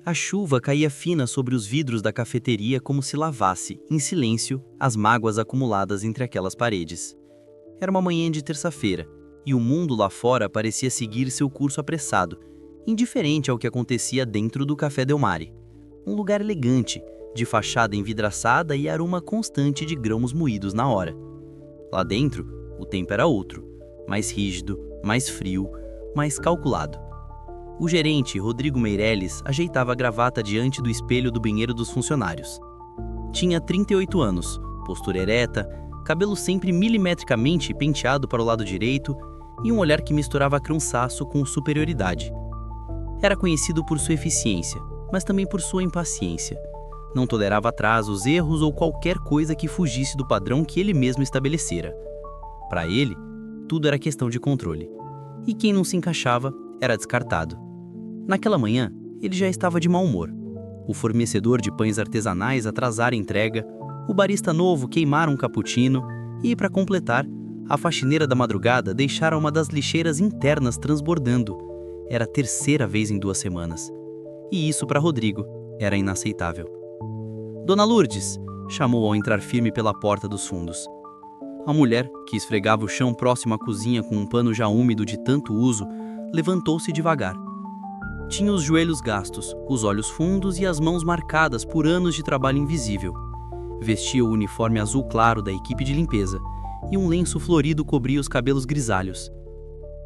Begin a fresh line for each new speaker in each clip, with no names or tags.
A chuva caía fina sobre os vidros da cafeteria como se lavasse, em silêncio, as mágoas acumuladas entre aquelas paredes. Era uma manhã de terça-feira, e o mundo lá fora parecia seguir seu curso apressado, indiferente ao que acontecia dentro do Café Del Mare. Um lugar elegante, de fachada envidraçada e aroma constante de grãos moídos na hora. Lá dentro, o tempo era outro, mais rígido, mais frio, mais calculado. O gerente, Rodrigo Meirelles, ajeitava a gravata diante do espelho do banheiro dos funcionários. Tinha 38 anos, postura ereta, cabelo sempre milimetricamente penteado para o lado direito e um olhar que misturava cansaço com superioridade. Era conhecido por sua eficiência, mas também por sua impaciência. Não tolerava atrasos, erros ou qualquer coisa que fugisse do padrão que ele mesmo estabelecera. Para ele, tudo era questão de controle. E quem não se encaixava era descartado. Naquela manhã, ele já estava de mau humor. O fornecedor de pães artesanais atrasara a entrega, o barista novo queimara um cappuccino e, para completar, a faxineira da madrugada deixara uma das lixeiras internas transbordando. Era a terceira vez em 2 semanas. E isso, para Rodrigo, era inaceitável. Dona Lourdes, chamou ao entrar firme pela porta dos fundos. A mulher, que esfregava o chão próximo à cozinha com um pano já úmido de tanto uso, levantou-se devagar. Tinha os joelhos gastos, os olhos fundos e as mãos marcadas por anos de trabalho invisível. Vestia o uniforme azul claro da equipe de limpeza e um lenço florido cobria os cabelos grisalhos.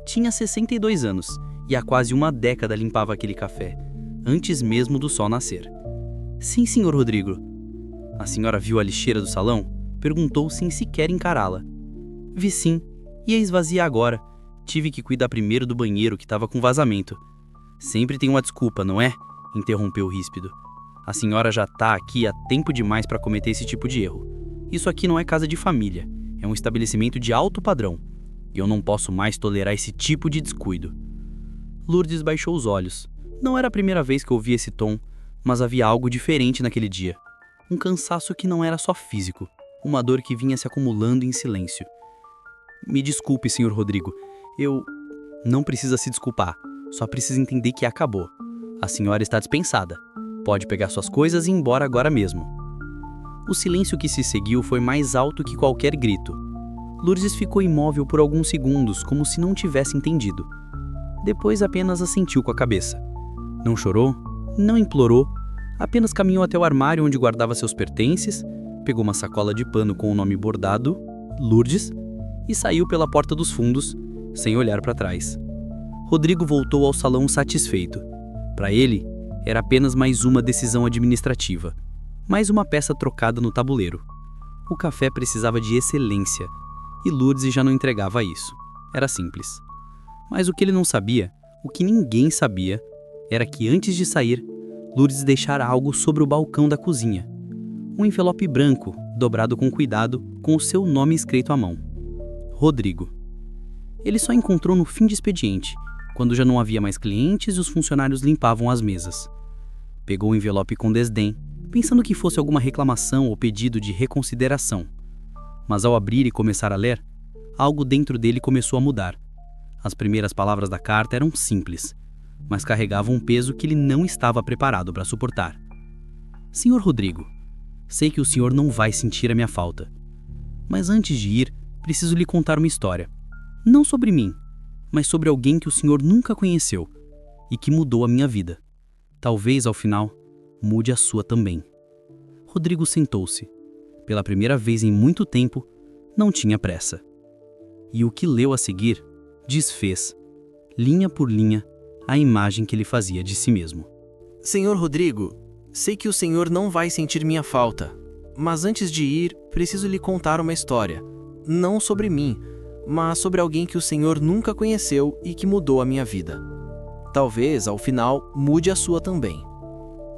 Tinha 62 anos e há quase uma década limpava aquele café, antes mesmo do sol nascer. Sim, senhor Rodrigo. A senhora viu a lixeira do salão? Perguntou sem sequer encará-la. Vi sim, ia esvaziar agora. Tive que cuidar primeiro do banheiro que estava com vazamento. Sempre tem uma desculpa, não é? Interrompeu ríspido. A senhora já está aqui há tempo demais para cometer esse tipo de erro. Isso aqui não é casa de família, é um estabelecimento de alto padrão. E eu não posso mais tolerar esse tipo de descuido. Lourdes baixou os olhos. Não era a primeira vez que ouvia esse tom, mas havia algo diferente naquele dia. Um cansaço que não era só físico, uma dor que vinha se acumulando em silêncio. Me desculpe, senhor Rodrigo, eu... Não precisa se desculpar, só precisa entender que acabou. A senhora está dispensada. Pode pegar suas coisas e ir embora agora mesmo. O silêncio que se seguiu foi mais alto que qualquer grito. Lourdes ficou imóvel por alguns segundos, como se não tivesse entendido. Depois apenas assentiu com a cabeça. Não chorou, não implorou, apenas caminhou até o armário onde guardava seus pertences, pegou uma sacola de pano com o nome bordado, Lourdes, e saiu pela porta dos fundos, sem olhar para trás. Rodrigo voltou ao salão satisfeito. Para ele, era apenas mais uma decisão administrativa, mais uma peça trocada no tabuleiro. O café precisava de excelência, e Lourdes já não entregava isso. Era simples. Mas o que ele não sabia, o que ninguém sabia, era que antes de sair, Lourdes deixara algo sobre o balcão da cozinha. Um envelope branco, dobrado com cuidado, com o seu nome escrito à mão. Rodrigo. Ele só encontrou no fim de expediente, quando já não havia mais clientes e os funcionários limpavam as mesas. Pegou o envelope com desdém, pensando que fosse alguma reclamação ou pedido de reconsideração. Mas ao abrir e começar a ler, algo dentro dele começou a mudar. As primeiras palavras da carta eram simples, mas carregavam um peso que ele não estava preparado para suportar. Senhor Rodrigo, sei que o senhor não vai sentir a minha falta. Mas antes de ir, preciso lhe contar uma história. Não sobre mim, mas sobre alguém que o senhor nunca conheceu e que mudou a minha vida. Talvez, ao final, mude a sua também. Rodrigo sentou-se. Pela primeira vez em muito tempo, não tinha pressa. E o que leu a seguir desfez, linha por linha, a imagem que ele fazia de si mesmo.
Senhor Rodrigo, sei que o senhor não vai sentir minha falta, mas antes de ir, preciso lhe contar uma história. Não sobre mim, mas sobre alguém que o senhor nunca conheceu e que mudou a minha vida. Talvez, ao final, mude a sua também.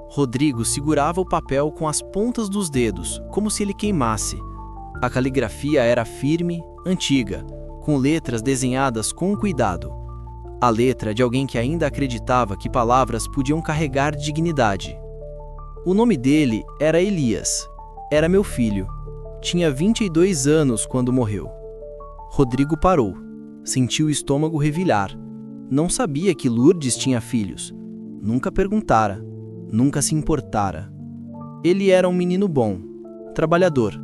Rodrigo segurava o papel com as pontas dos dedos, como se ele queimasse. A caligrafia era firme, antiga, com letras desenhadas com cuidado. A letra de alguém que ainda acreditava que palavras podiam carregar dignidade. O nome dele era Elias. Era meu filho. Tinha 22 anos quando morreu. Rodrigo parou. Sentiu o estômago revilhar. Não sabia que Lourdes tinha filhos. Nunca perguntara. nunca se importara. Ele era um menino bom, trabalhador.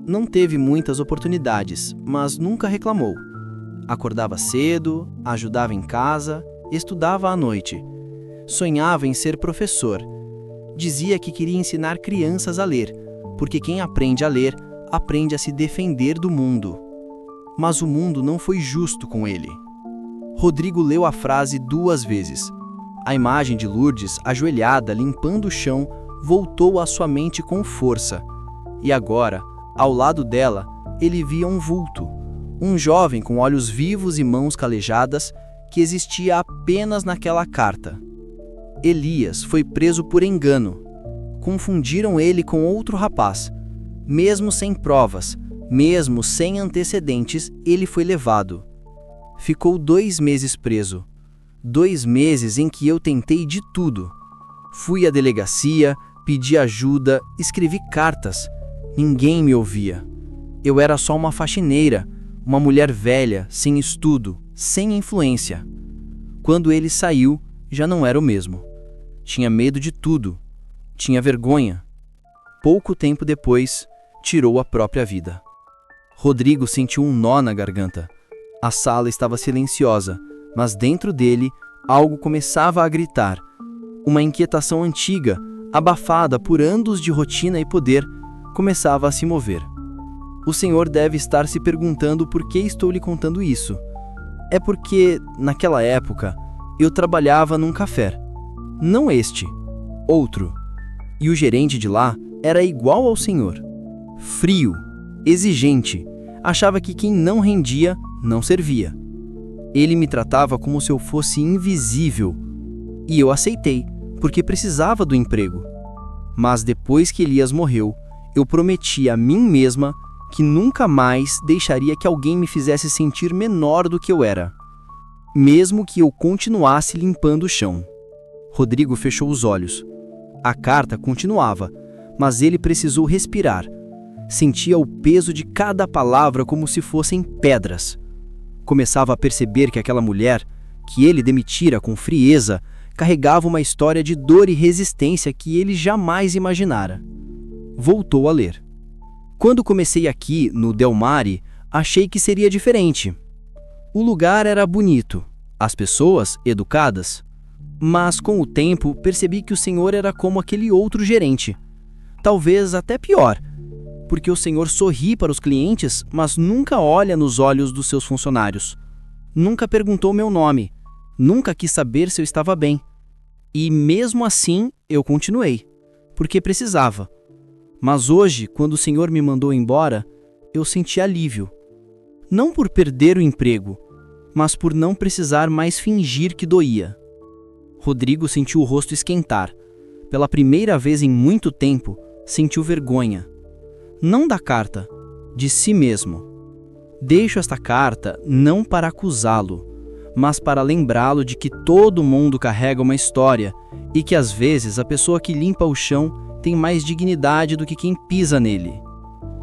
Não teve muitas oportunidades, mas nunca reclamou. Acordava cedo, ajudava em casa, estudava à noite. Sonhava em ser professor. Dizia que queria ensinar crianças a ler, porque quem aprende a ler, aprende a se defender do mundo. Mas o mundo não foi justo com ele. Rodrigo leu a frase 2 vezes. A imagem de Lourdes, ajoelhada, limpando o chão, voltou à sua mente com força. E agora, ao lado dela, ele via um vulto, um jovem com olhos vivos e mãos calejadas, que existia apenas naquela carta. Elias foi preso por engano. Confundiram ele com outro rapaz. Mesmo sem provas, mesmo sem antecedentes, ele foi levado. Ficou 2 meses preso. 2 meses em que eu tentei de tudo. Fui à delegacia, pedi ajuda, escrevi cartas. Ninguém me ouvia. Eu era só uma faxineira, uma mulher velha, sem estudo, sem influência. Quando ele saiu, já não era o mesmo. Tinha medo de tudo. Tinha vergonha. Pouco tempo depois, tirou a própria vida. Rodrigo sentiu um nó na garganta. A sala estava silenciosa, mas dentro dele, algo começava a gritar. Uma inquietação antiga, abafada por anos de rotina e poder, começava a se mover. O Senhor deve estar se perguntando por que estou lhe contando isso. É porque, naquela época, eu trabalhava num café. Não este, outro. E o gerente de lá era igual ao Senhor. Frio, exigente, achava que quem não rendia, não servia. Ele me tratava como se eu fosse invisível. E eu aceitei, porque precisava do emprego. Mas depois que Elias morreu, eu prometi a mim mesma que nunca mais deixaria que alguém me fizesse sentir menor do que eu era, mesmo que eu continuasse limpando o chão. Rodrigo fechou os olhos. A carta continuava, mas ele precisou respirar. Sentia o peso de cada palavra como se fossem pedras. Começava a perceber que aquela mulher, que ele demitira com frieza, carregava uma história de dor e resistência que ele jamais imaginara. Voltou a ler. Quando comecei aqui, no Del Mare, achei que seria diferente. O lugar era bonito, as pessoas educadas. Mas com o tempo percebi que o Senhor era como aquele outro gerente. Talvez até pior, porque o Senhor sorri para os clientes, mas nunca olha nos olhos dos seus funcionários. Nunca perguntou meu nome, nunca quis saber se eu estava bem. E mesmo assim eu continuei, porque precisava. Mas hoje, quando o Senhor me mandou embora, eu senti alívio. Não por perder o emprego, mas por não precisar mais fingir que doía. Rodrigo sentiu o rosto esquentar. Pela primeira vez em muito tempo, sentiu vergonha. Não da carta, de si mesmo. Deixo esta carta não para acusá-lo, mas para lembrá-lo de que todo mundo carrega uma história e que às vezes a pessoa que limpa o chão tem mais dignidade do que quem pisa nele.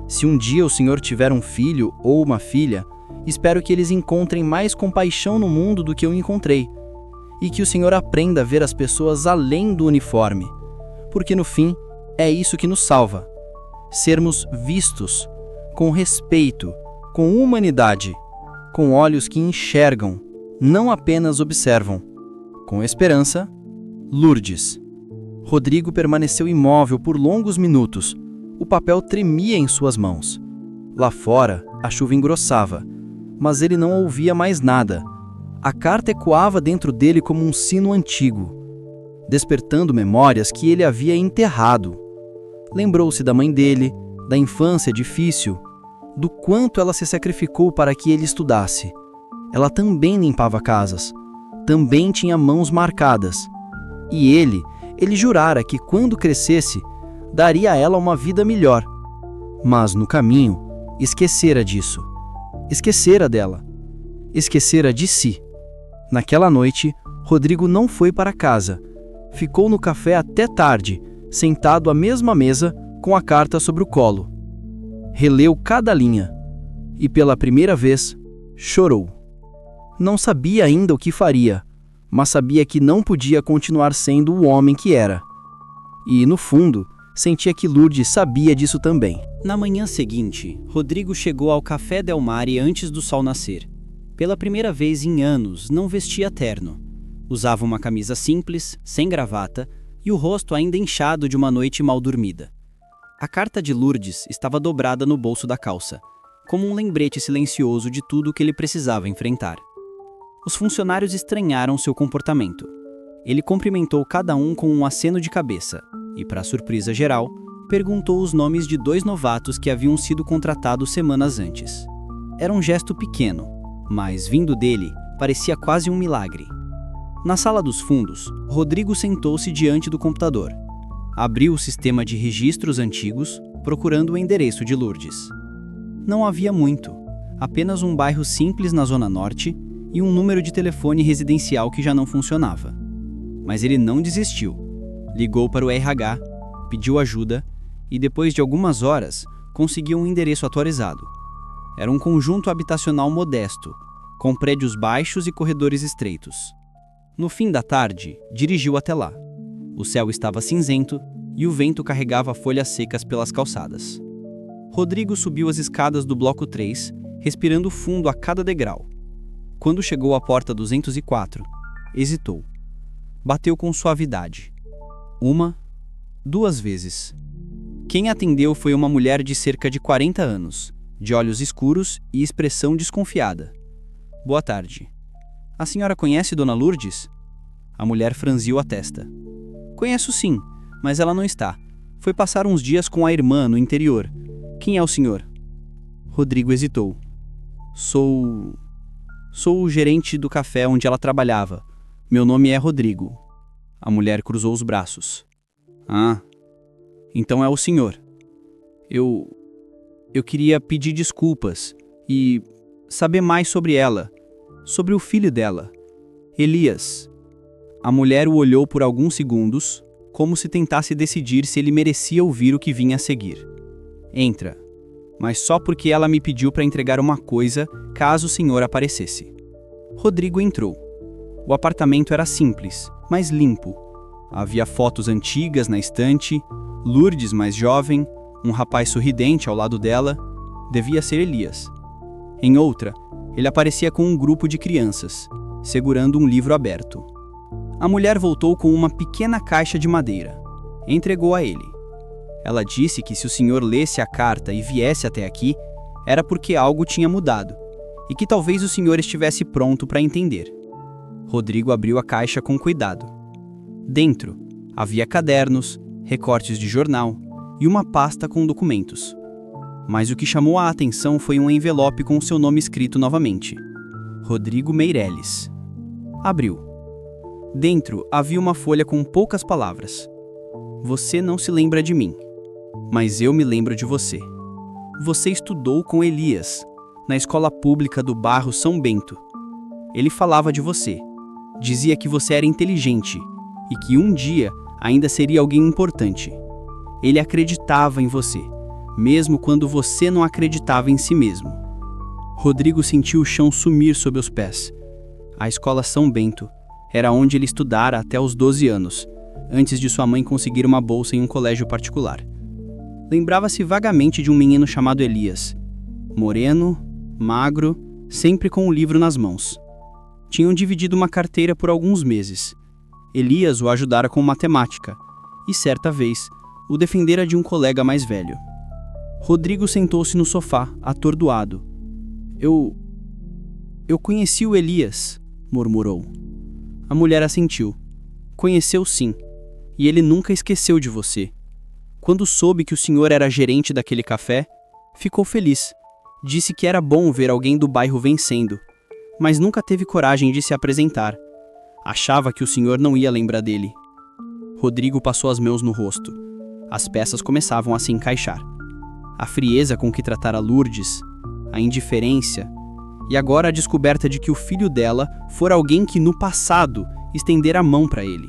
Se um dia o Senhor tiver um filho ou uma filha, espero que eles encontrem mais compaixão no mundo do que eu encontrei, e que o Senhor aprenda a ver as pessoas além do uniforme, porque no fim é isso que nos salva. Sermos vistos com respeito, com humanidade, com olhos que enxergam, não apenas observam. Com esperança, Lourdes. Rodrigo permaneceu imóvel por longos minutos. O papel tremia em suas mãos. Lá fora, a chuva engrossava, mas ele não ouvia mais nada. A carta ecoava dentro dele como um sino antigo, despertando memórias que ele havia enterrado. Lembrou-se da mãe dele, da infância difícil, do quanto ela se sacrificou para que ele estudasse. Ela também limpava casas, também tinha mãos marcadas. E ele jurara que quando crescesse, daria a ela uma vida melhor. Mas no caminho, esquecera disso. Esquecera dela. Esquecera de si. Naquela noite, Rodrigo não foi para casa. Ficou no café até tarde, sentado à mesma mesa, com a carta sobre o colo. Releu cada linha. E pela primeira vez, chorou. Não sabia ainda o que faria, mas sabia que não podia continuar sendo o homem que era. E, no fundo, sentia que Lourdes sabia disso também.
Na manhã seguinte, Rodrigo chegou ao Café Del Mare antes do sol nascer. Pela primeira vez em anos, não vestia terno. Usava uma camisa simples, sem gravata, e o rosto ainda inchado de uma noite mal dormida. A carta de Lourdes estava dobrada no bolso da calça, como um lembrete silencioso de tudo o que ele precisava enfrentar. Os funcionários estranharam seu comportamento. Ele cumprimentou cada um com um aceno de cabeça e, para surpresa geral, perguntou os nomes de 2 novatos que haviam sido contratados semanas antes. Era um gesto pequeno, mas, vindo dele, parecia quase um milagre. Na sala dos fundos, Rodrigo sentou-se diante do computador. Abriu o sistema de registros antigos, procurando o endereço de Lourdes. Não havia muito, apenas um bairro simples na Zona Norte e um número de telefone residencial que já não funcionava. Mas ele não desistiu. Ligou para o RH, pediu ajuda e, depois de algumas horas, conseguiu um endereço atualizado. Era um conjunto habitacional modesto, com prédios baixos e corredores estreitos. No fim da tarde, dirigiu até lá. O céu estava cinzento e o vento carregava folhas secas pelas calçadas. Rodrigo subiu as escadas do bloco 3, respirando fundo a cada degrau. Quando chegou à porta 204, hesitou. Bateu com suavidade. 1, 2 vezes. Quem atendeu foi uma mulher de cerca de 40 anos, de olhos escuros e expressão desconfiada. Boa tarde. A senhora conhece Dona Lourdes? A mulher franziu a testa. Conheço sim, mas ela não está. Foi passar uns dias com a irmã no interior. Quem é o senhor? Rodrigo hesitou. Sou o gerente do café onde ela trabalhava. Meu nome é Rodrigo. A mulher cruzou os braços. Ah, então é o senhor. Eu queria pedir desculpas e saber mais sobre ela, sobre o filho dela, Elias. A mulher o olhou por alguns segundos, como se tentasse decidir se ele merecia ouvir o que vinha a seguir. Entra, mas só porque ela me pediu para entregar uma coisa caso o senhor aparecesse. Rodrigo entrou. O apartamento era simples, mas limpo. Havia fotos antigas na estante, Lourdes mais jovem, um rapaz sorridente ao lado dela. Devia ser Elias. Em outra, ele aparecia com um grupo de crianças, segurando um livro aberto. A mulher voltou com uma pequena caixa de madeira. Entregou a ele. Ela disse que se o senhor lesse a carta e viesse até aqui, era porque algo tinha mudado, e que talvez o senhor estivesse pronto para entender. Rodrigo abriu a caixa com cuidado. Dentro, havia cadernos, recortes de jornal e uma pasta com documentos. Mas o que chamou a atenção foi um envelope com seu nome escrito novamente. Rodrigo Meireles. Abriu. Dentro havia uma folha com poucas palavras. Você não se lembra de mim, mas eu me lembro de você. Você estudou com Elias, na escola pública do bairro São Bento. Ele falava de você. Dizia que você era inteligente e que um dia ainda seria alguém importante. Ele acreditava em você, mesmo quando você não acreditava em si mesmo. Rodrigo sentiu o chão sumir sob os pés. A escola São Bento era onde ele estudara até os 12 anos, antes de sua mãe conseguir uma bolsa em um colégio particular. Lembrava-se vagamente de um menino chamado Elias. Moreno, magro, sempre com um livro nas mãos. Tinham dividido uma carteira por alguns meses. Elias o ajudara com matemática e, certa vez, o defendera de um colega mais velho. Rodrigo sentou-se no sofá, atordoado. Eu conheci o Elias, murmurou. A mulher assentiu. Conheceu sim, e ele nunca esqueceu de você. Quando soube que o senhor era gerente daquele café, ficou feliz. Disse que era bom ver alguém do bairro vencendo, mas nunca teve coragem de se apresentar. Achava que o senhor não ia lembrar dele. Rodrigo passou as mãos no rosto. As peças começavam a se encaixar. A frieza com que tratara Lourdes, a indiferença, e agora a descoberta de que o filho dela fora alguém que no passado estendera a mão para ele.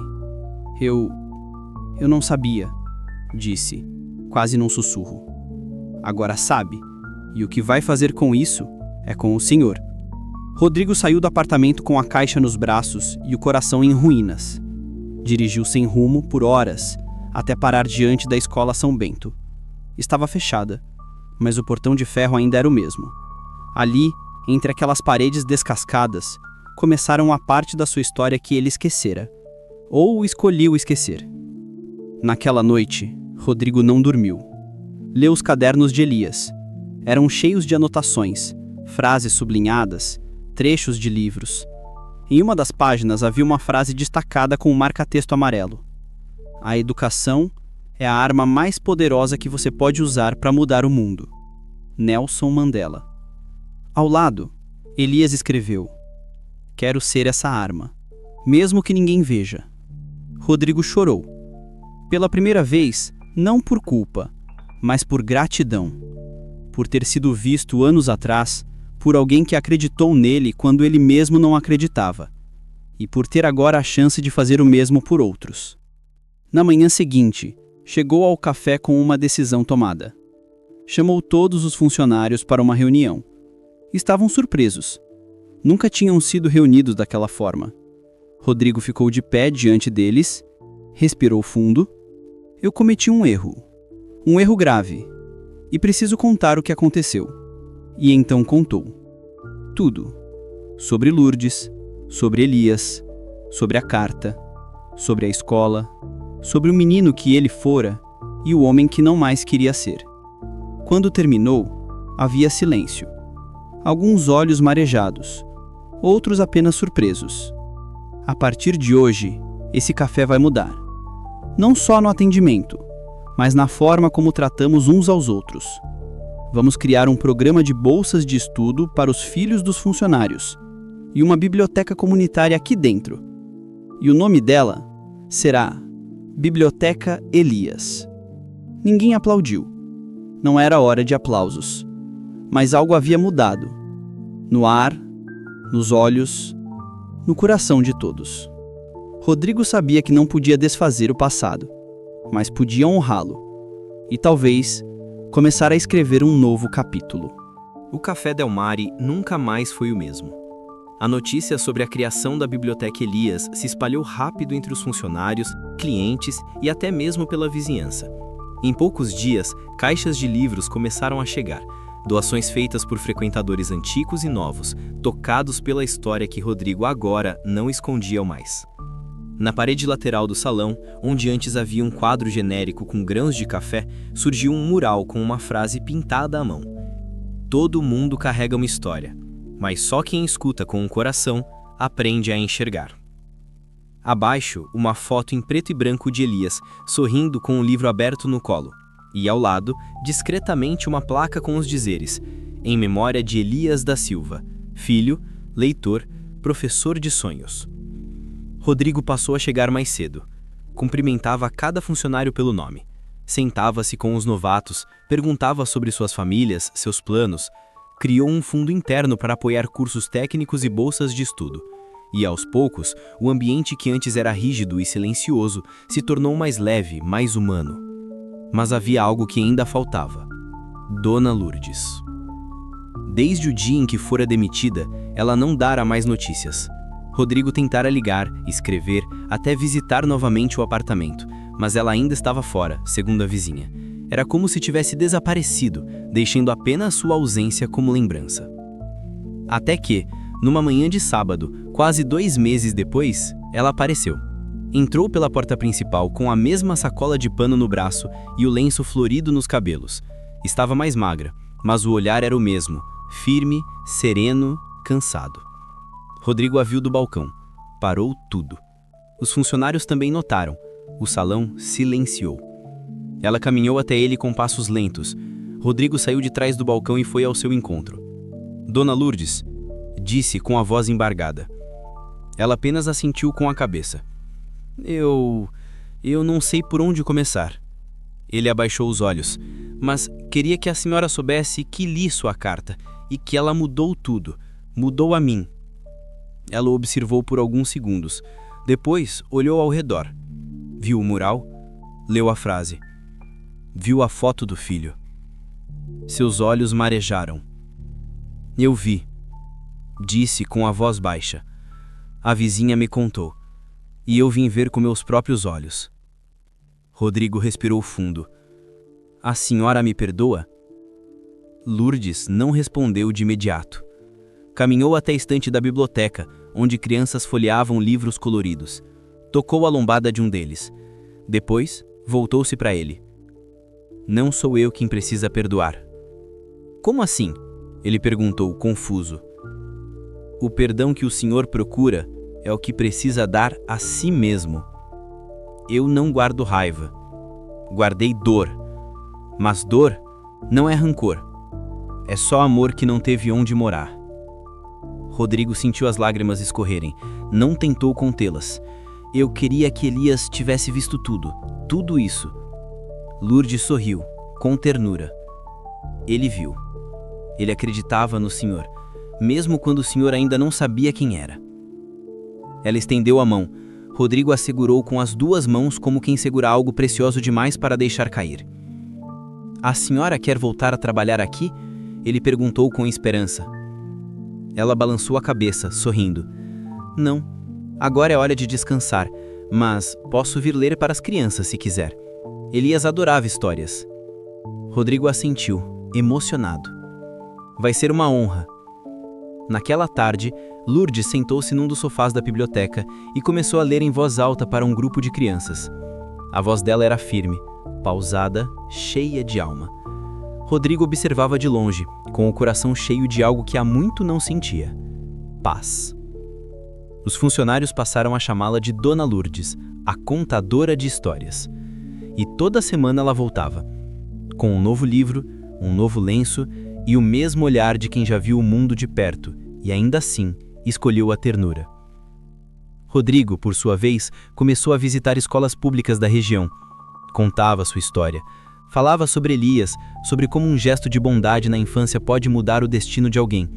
Eu não sabia, disse, quase num sussurro. Agora sabe, e o que vai fazer com isso é com o senhor. Rodrigo saiu do apartamento com a caixa nos braços e o coração em ruínas. Dirigiu sem rumo por horas, até parar diante da escola São Bento. Estava fechada, mas o portão de ferro ainda era o mesmo. Ali, entre aquelas paredes descascadas, começaram a parte da sua história que ele esquecera, ou escolheu esquecer. Naquela noite, Rodrigo não dormiu. Leu os cadernos de Elias. Eram cheios de anotações, frases sublinhadas, trechos de livros. Em uma das páginas havia uma frase destacada com um marca-texto amarelo. A educação é a arma mais poderosa que você pode usar para mudar o mundo. Nelson Mandela. Ao lado, Elias escreveu: quero ser essa arma, mesmo que ninguém veja. Rodrigo chorou. Pela primeira vez, não por culpa, mas por gratidão. Por ter sido visto anos atrás por alguém que acreditou nele quando ele mesmo não acreditava. E por ter agora a chance de fazer o mesmo por outros. Na manhã seguinte, chegou ao café com uma decisão tomada. Chamou todos os funcionários para uma reunião. Estavam surpresos. Nunca tinham sido reunidos daquela forma. Rodrigo ficou de pé diante deles, respirou fundo. Eu cometi um erro grave, e preciso contar o que aconteceu. E então contou. Tudo. Sobre Lourdes, sobre Elias, sobre a carta, sobre a escola, sobre o menino que ele fora e o homem que não mais queria ser. Quando terminou, havia silêncio. Alguns olhos marejados, outros apenas surpresos. A partir de hoje, esse café vai mudar. Não só no atendimento, mas na forma como tratamos uns aos outros. Vamos criar um programa de bolsas de estudo para os filhos dos funcionários e uma biblioteca comunitária aqui dentro. E o nome dela será Biblioteca Elias. Ninguém aplaudiu. Não era hora de aplausos. Mas algo havia mudado. No ar, nos olhos, no coração de todos. Rodrigo sabia que não podia desfazer o passado, mas podia honrá-lo. E talvez começar a escrever um novo capítulo.
O Café Del Mare nunca mais foi o mesmo. A notícia sobre a criação da Biblioteca Elias se espalhou rápido entre os funcionários, clientes e até mesmo pela vizinhança. Em poucos dias, caixas de livros começaram a chegar, doações feitas por frequentadores antigos e novos, tocados pela história que Rodrigo agora não escondia mais. Na parede lateral do salão, onde antes havia um quadro genérico com grãos de café, surgiu um mural com uma frase pintada à mão. Todo mundo carrega uma história, mas só quem escuta com o coração aprende a enxergar. Abaixo, uma foto em preto e branco de Elias, sorrindo com o livro aberto no colo. E ao lado, discretamente uma placa com os dizeres: em memória de Elias da Silva, filho, leitor, professor de sonhos. Rodrigo passou a chegar mais cedo. Cumprimentava cada funcionário pelo nome. Sentava-se com os novatos, perguntava sobre suas famílias, seus planos. Criou um fundo interno para apoiar cursos técnicos e bolsas de estudo. E aos poucos, o ambiente que antes era rígido e silencioso se tornou mais leve, mais humano. Mas havia algo que ainda faltava: Dona Lourdes. Desde o dia em que fora demitida, ela não dara mais notícias. Rodrigo tentara ligar, escrever, até visitar novamente o apartamento, mas ela ainda estava fora, segundo a vizinha. Era como se tivesse desaparecido, deixando apenas sua ausência como lembrança. Até que, numa manhã de sábado, quase 2 meses depois, ela apareceu. Entrou pela porta principal com a mesma sacola de pano no braço e o lenço florido nos cabelos. Estava mais magra, mas o olhar era o mesmo, firme, sereno, cansado. Rodrigo a viu do balcão. Parou tudo. Os funcionários também notaram. O salão silenciou. Ela caminhou até ele com passos lentos. Rodrigo saiu de trás do balcão e foi ao seu encontro. Dona Lourdes, disse com a voz embargada. Ela apenas assentiu com a cabeça. Eu não sei por onde começar. Ele abaixou os olhos, mas queria que a senhora soubesse que li sua carta e que ela mudou tudo, mudou a mim. Ela o observou por alguns segundos. Depois, olhou ao redor. Viu o mural, leu a frase. Viu a foto do filho. Seus olhos marejaram. Eu vi, disse com a voz baixa. A vizinha me contou, e eu vim ver com meus próprios olhos.
Rodrigo respirou fundo. A senhora me perdoa? Lourdes não respondeu de imediato. Caminhou até a estante da biblioteca, onde crianças folheavam livros coloridos. Tocou a lombada de um deles. Depois, voltou-se para ele. Não sou eu quem precisa perdoar. Como assim? Ele perguntou, confuso. O perdão que o senhor procura é o que precisa dar a si mesmo. Eu não guardo raiva. Guardei dor. Mas dor não é rancor. É só amor que não teve onde morar. Rodrigo sentiu as lágrimas escorrerem. Não tentou contê-las. Eu queria que Elias tivesse visto tudo isso. Lourdes sorriu, com ternura. Ele viu. Ele acreditava no senhor, mesmo quando o senhor ainda não sabia quem era. Ela estendeu a mão. Rodrigo a segurou com as duas mãos como quem segura algo precioso demais para deixar cair. A senhora quer voltar a trabalhar aqui? Ele perguntou com esperança. Ela balançou a cabeça, sorrindo. Não, agora é hora de descansar, mas posso vir ler para as crianças se quiser. Elias adorava histórias. Rodrigo assentiu, emocionado. Vai ser uma honra. Naquela tarde, Lourdes sentou-se num dos sofás da biblioteca e começou a ler em voz alta para um grupo de crianças. A voz dela era firme, pausada, cheia de alma. Rodrigo observava de longe, com o coração cheio de algo que há muito não sentia: paz. Os funcionários passaram a chamá-la de Dona Lourdes, a contadora de histórias. E toda semana ela voltava, com um novo livro, um novo lenço e o mesmo olhar de quem já viu o mundo de perto e ainda assim escolheu a ternura. Rodrigo, por sua vez, começou a visitar escolas públicas da região. Contava sua história. Falava sobre Elias, sobre como um gesto de bondade na infância pode mudar o destino de alguém.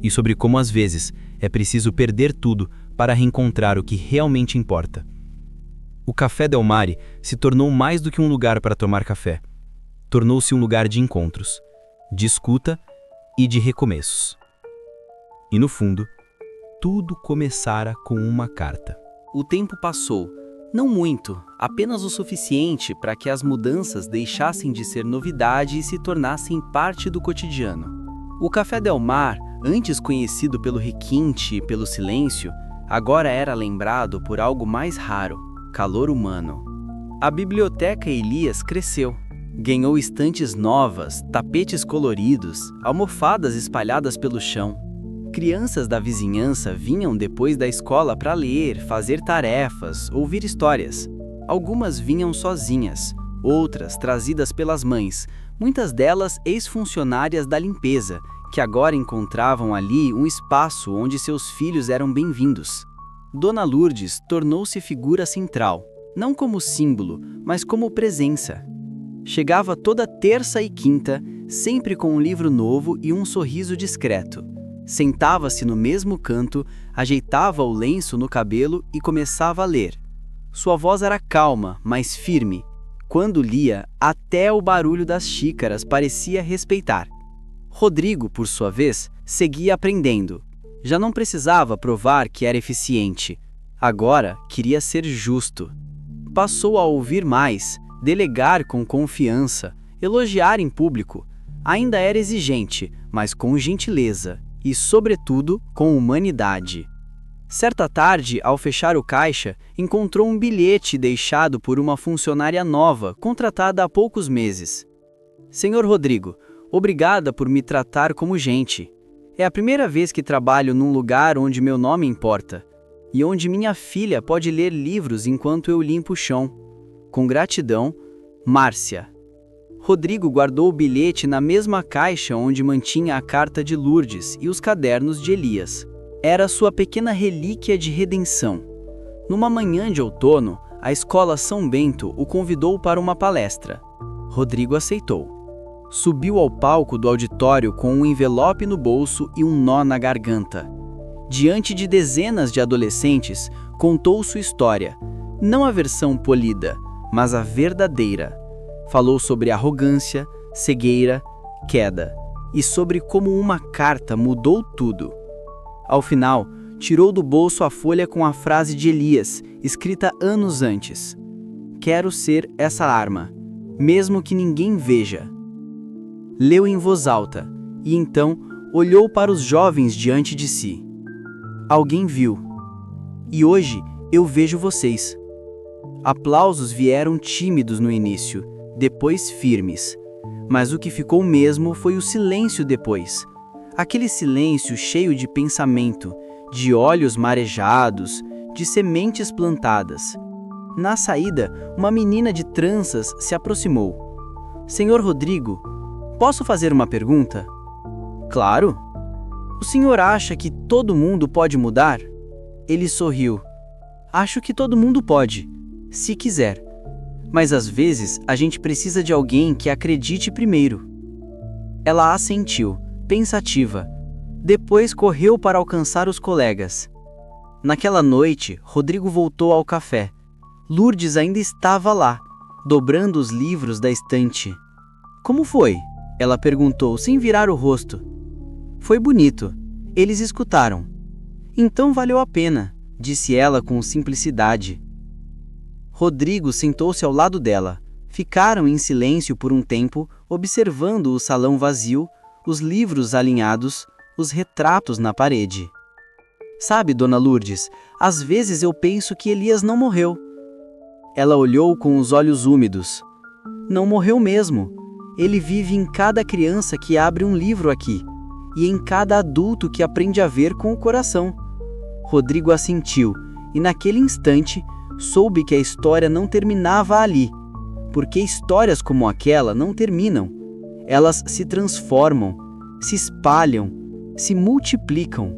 E sobre como, às vezes, é preciso perder tudo para reencontrar o que realmente importa. O Café Del Mare se tornou mais do que um lugar para tomar café. Tornou-se um lugar de encontros, de escuta e de recomeços. E no fundo, tudo começara com uma carta.
O tempo passou. Não muito, apenas o suficiente para que as mudanças deixassem de ser novidade e se tornassem parte do cotidiano. O Café Del Mar, antes conhecido pelo requinte e pelo silêncio, agora era lembrado por algo mais raro: calor humano. A biblioteca Elias cresceu. Ganhou estantes novas, tapetes coloridos, almofadas espalhadas pelo chão. Crianças da vizinhança vinham depois da escola para ler, fazer tarefas, ouvir histórias. Algumas vinham sozinhas, outras trazidas pelas mães, muitas delas ex-funcionárias da limpeza, que agora encontravam ali um espaço onde seus filhos eram bem-vindos. Dona Lourdes tornou-se figura central, não como símbolo, mas como presença. Chegava toda terça e quinta, sempre com um livro novo e um sorriso discreto. Sentava-se no mesmo canto, ajeitava o lenço no cabelo e começava a ler. Sua voz era calma, mas firme. Quando lia, até o barulho das xícaras parecia respeitar. Rodrigo, por sua vez, seguia aprendendo. Já não precisava provar que era eficiente. Agora queria ser justo. Passou a ouvir mais, delegar com confiança, elogiar em público. Ainda era exigente, mas com gentileza. E, sobretudo, com humanidade. Certa tarde, ao fechar o caixa, encontrou um bilhete deixado por uma funcionária nova, contratada há poucos meses. Senhor Rodrigo, obrigada por me tratar como gente. É a primeira vez que trabalho num lugar onde meu nome importa, e onde minha filha pode ler livros enquanto eu limpo o chão. Com gratidão, Márcia. Rodrigo guardou o bilhete na mesma caixa onde mantinha a carta de Lourdes e os cadernos de Elias. Era sua pequena relíquia de redenção. Numa manhã de outono, a escola São Bento o convidou para uma palestra. Rodrigo aceitou. Subiu ao palco do auditório com um envelope no bolso e um nó na garganta. Diante de dezenas de adolescentes, contou sua história. Não a versão polida, mas a verdadeira. Falou sobre arrogância, cegueira, queda, e sobre como uma carta mudou tudo. Ao final, tirou do bolso a folha com a frase de Elias, escrita anos antes: Quero ser essa arma, mesmo que ninguém veja. Leu em voz alta, e então olhou para os jovens diante de si. Alguém viu. E hoje eu vejo vocês. Aplausos vieram tímidos no início, depois firmes. Mas o que ficou mesmo foi o silêncio depois. Aquele silêncio cheio de pensamento, de olhos marejados, de sementes plantadas. Na saída, uma menina de tranças se aproximou. Senhor Rodrigo, posso fazer uma pergunta? Claro. O senhor acha que todo mundo pode mudar? Ele sorriu. Acho que todo mundo pode, se quiser. Mas às vezes a gente precisa de alguém que acredite primeiro. Ela assentiu, pensativa. Depois correu para alcançar os colegas. Naquela noite, Rodrigo voltou ao café. Lourdes ainda estava lá, dobrando os livros da estante. Como foi? Ela perguntou, sem virar o rosto. Foi bonito. Eles escutaram. Então valeu a pena, disse ela com simplicidade. Rodrigo sentou-se ao lado dela. Ficaram em silêncio por um tempo, observando o salão vazio, os livros alinhados, os retratos na parede. Sabe, Dona Lourdes, às vezes eu penso que Elias não morreu. Ela olhou com os olhos úmidos. Não morreu mesmo. Ele vive em cada criança que abre um livro aqui, e em cada adulto que aprende a ver com o coração. Rodrigo assentiu, e naquele instante soube que a história não terminava ali, porque histórias como aquela não terminam. Elas se transformam, se espalham, se multiplicam,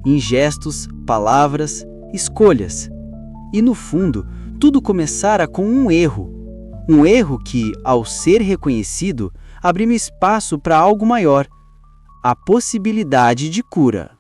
em gestos, palavras, escolhas. E no fundo, tudo começara com um erro que, ao ser reconhecido, abriu espaço para algo maior, a possibilidade de cura.